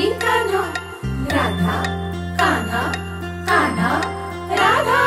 की कान्हा राधा कान्हा कान्हा राधा।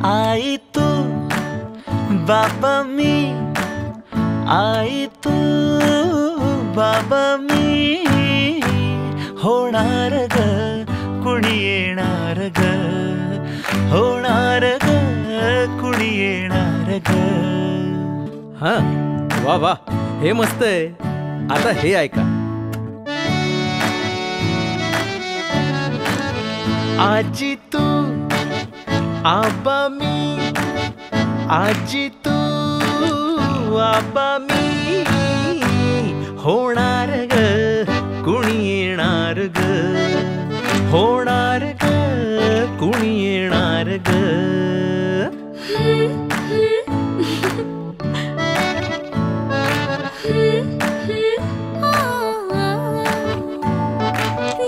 आई तू बाबा मी, आई तू बाबा मी, होणार ग कुणी येणार ग, होणार ग कुणी येणार ग। हा वा वा, हे मस्त आहे। आता हे ऐका। आजी तू आबा मी, आजी तू आबा मी, होणार ग कुणी येणार ग, होणार ग कुणी येणार ग।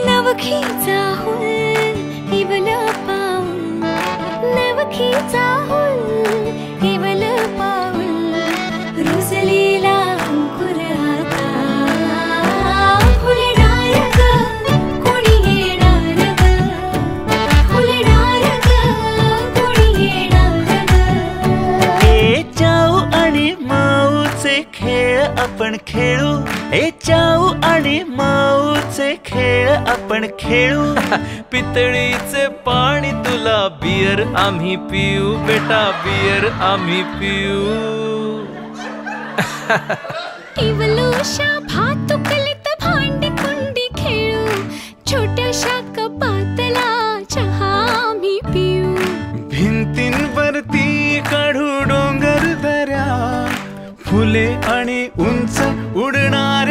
नवखीचा इवल पाऊल, नवखीचा इवल पाऊल, रुजलेला अंकुर आता फुलणार ग कोणी येणार ग, फुलणार ग कोणी येणार ग। ए चाऊ आणि माऊचे खेळ आपण खेळू, ए चाऊ आणि माऊचे खेळ आपण खेळू। पितळीचे पाणी तुला, बियर आम्ही पिऊ बेटा, बियर आम्ही पिऊ। इवलूशा भातुकलीत भांडी कुंडी खेळू, छोट्याशा कपातला चहा आम्ही पिऊ। भिंतींवरती काढू डोंगर दऱ्या, फुले आणि उंच उडणार